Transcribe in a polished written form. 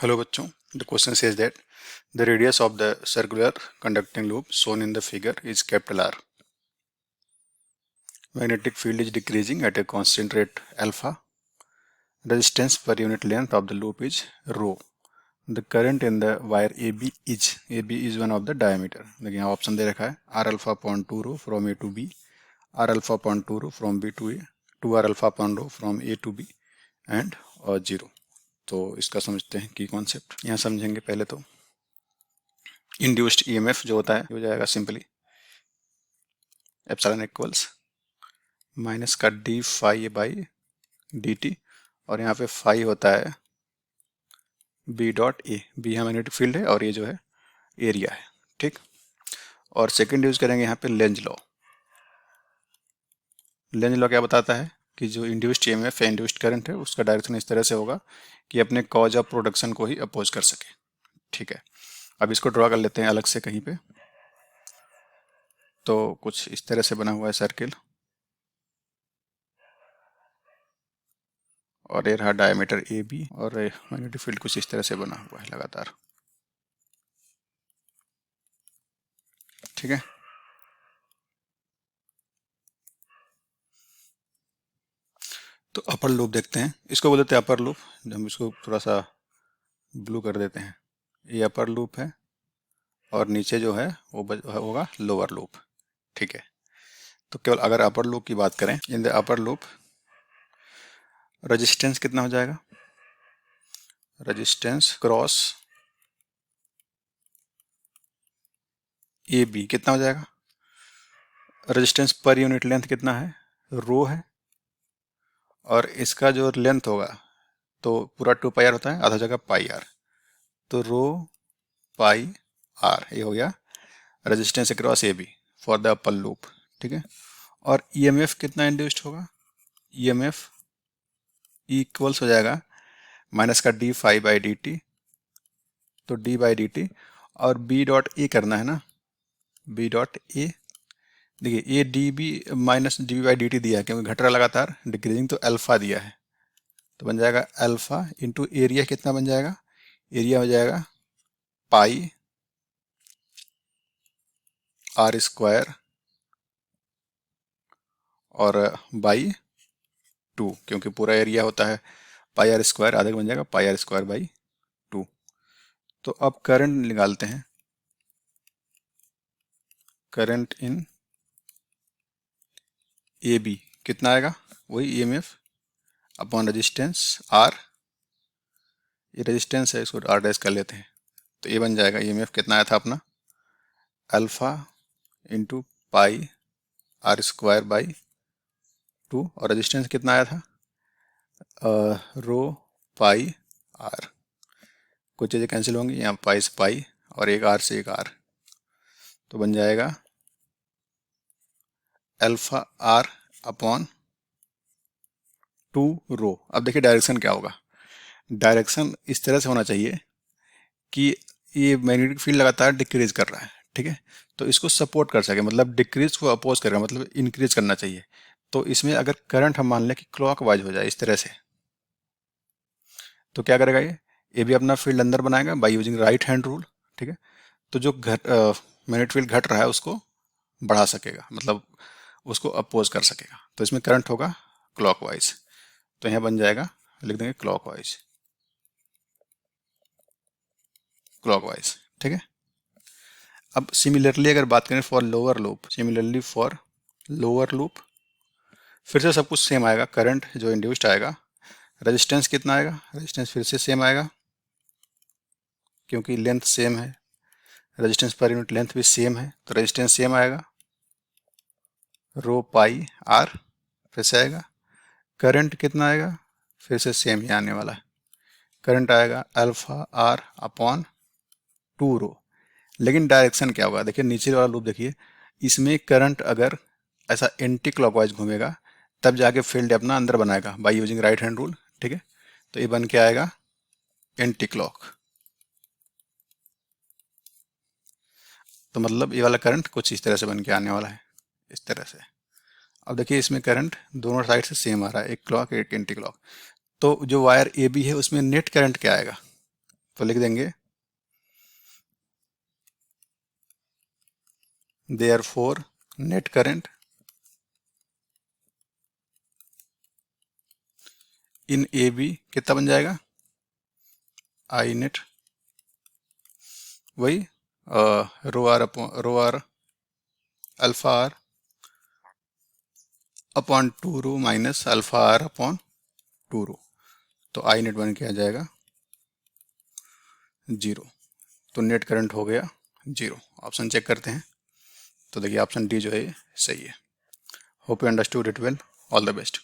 Hello बच्चों, the question says that the radius of the circular conducting loop shown in the figure is capital R. Magnetic field is decreasing at a constant rate alpha. Resistance per unit length of the loop is rho. The current in the wire AB is one of the diameter. देखिए यहाँ option दे रखा है R alpha upon 2 rho from A to B, R alpha upon 2 rho from B to A, 2R alpha upon rho from A to B and 0. तो इसका समझते हैं की concept. यहाँ समझेंगे पहले तो इंड्यूस्ड ईएमएफ जो होता है हो जाएगा सिंपली एप्सिलॉन इक्वल्स माइनस का d phi by d t और यहाँ पे फाई होता है बी डॉट ए। बी यहाँ मैग्नेटिक फील्ड है और ये जो है एरिया है, ठीक। और सेकंड यूज करेंगे यहाँ पे लेंज लॉ। लेंज लॉ क्या बताता है कि जो इंड्यूस्ड ईएमएफ है, इंड्यूस्ड करंट है, उसका डायरेक्शन इस तरह से होगा कि अपने कॉज ऑफ प्रोडक्शन को ही अपोज कर सके, ठीक है। अब इसको ड्रॉ कर लेते हैं अलग से कहीं पे। तो कुछ इस तरह से बना हुआ है सर्किल और ये रहा डायमीटर ए बी और मैग्नेटिक फील्ड कुछ इस तरह से बना हुआ है लगातार, ठीक है। तो अपर लूप देखते हैं, इसको बोलते हैं अपर लूप। हम इसको थोड़ा सा ब्लू कर देते हैं। ये अपर लूप है और नीचे जो है वो होगा लोअर लूप, ठीक है। तो केवल अगर अपर लूप की बात करें, in the upper loop resistance कितना हो जाएगा, रेजिस्टेंस क्रॉस ए बी कितना हो जाएगा, रेजिस्टेंस पर यूनिट लेंथ कितना है, रो है, और इसका जो लेंथ होगा तो पूरा 2 पाई आर होता है, आधा जगह पाई आर, तो रो पाई आर ये हो गया resistance across A B for the upper loop, ठीक है। और ईएमएफ कितना इंड्यूस्ड होगा, ईएमएफ इक्वल्स हो जाएगा माइनस का d phi by d t, तो डी बाई डी टी और बी डॉट ए करना है ना, बी डॉट ए। देखिए A d B minus d by d t दिया है क्योंकि घट रहा लगातार डिक्रीजिंग, तो अल्फा दिया है, तो बन जाएगा अल्फा इंटू एरिया कितना बन जाएगा, एरिया हो जाएगा पाई आर स्क्वायर और बाई 2, क्योंकि पूरा एरिया होता है पाई आर स्क्वायर, आधे का बन जाएगा पाई आर स्क्वायर बाई 2। तो अब करंट निकालते हैं, करंट इन ए बी कितना आएगा, वही ईएमएफ अपॉन रेजिस्टेंस आर, ये रेजिस्टेंस है इसको आर डैश कर लेते हैं, तो ये बन जाएगा ईएमएफ कितना आया था अपना alpha into pi R square by 2 और रेजिस्टेंस कितना आया था रो पाई आर। कुछ चीज़ें कैंसिल होंगी, यहाँ पाई से पाई और एक आर से एक आर, तो बन जाएगा अल्फा आर अपॉन 2 रो। अब देखिए डायरेक्शन क्या होगा, डायरेक्शन इस तरह से होना चाहिए कि ये मैग्नेटिक फील्ड लगातार डिक्रीज कर रहा है, ठीक है, तो इसको सपोर्ट कर सके, मतलब डिक्रीज को अपोज करेगा, मतलब इंक्रीज करना चाहिए। तो इसमें अगर करंट हम मान लें कि क्लॉकवाइज हो जाए इस तरह से, तो क्या करेगा ये भी अपना फील्ड अंदर बनाएगा by using right hand rule, ठीक है। तो जो मैग्नेटिक फील्ड घट रहा है उसको बढ़ा सकेगा, मतलब उसको अपोज कर सकेगा, तो इसमें करंट होगा क्लॉकवाइज। तो यहाँ बन जाएगा, लिख देंगे क्लॉकवाइज, क्लॉकवाइज, ठीक है। अब सिमिलरली अगर बात करें for lower loop, similarly for lower loop फिर से सब कुछ सेम आएगा, करंट जो इंड्यूस्ड आएगा, रेजिस्टेंस कितना आएगा, रेजिस्टेंस फिर से सेम आएगा क्योंकि लेंथ सेम है, रेजिस्टेंस पर यूनिट लेंथ भी सेम है, तो रेजिस्टेंस सेम आएगा रो पाई आर फिर से आएगा। करंट कितना आएगा, फिर से सेम ही आने वाला है, करंट आएगा अल्फा आर अपॉन 2 रो। लेकिन डायरेक्शन क्या होगा, देखिए नीचे वाला लूप देखिए, इसमें करंट अगर ऐसा एंटी क्लॉकवाइज घूमेगा तब जाके फील्ड अपना अंदर बनाएगा by using right hand rule, ठीक है। तो ये बन के आएगा एंटी क्लॉक, तो मतलब ये वाला करंट कुछ इस तरह से बन के आने वाला है, इस तरह से। अब देखिए इसमें करंट दोनों साइड से सेम आ रहा है, एक क्लॉक एक एंटी क्लॉक। तो जो वायर ए बी है उसमें नेट करंट क्या आएगा, तो लिख देंगे therefore net current in A B कितना बन जाएगा, आई नेट, वही rho R alpha R upon 2 rho minus alpha R upon 2 rho. तो आई नेट बन के आ जाएगा 0। तो नेट करंट हो गया 0। ऑप्शन चेक करते हैं। तो देखिए ऑप्शन डी जो है सही है। Hope you understood it well. All the best.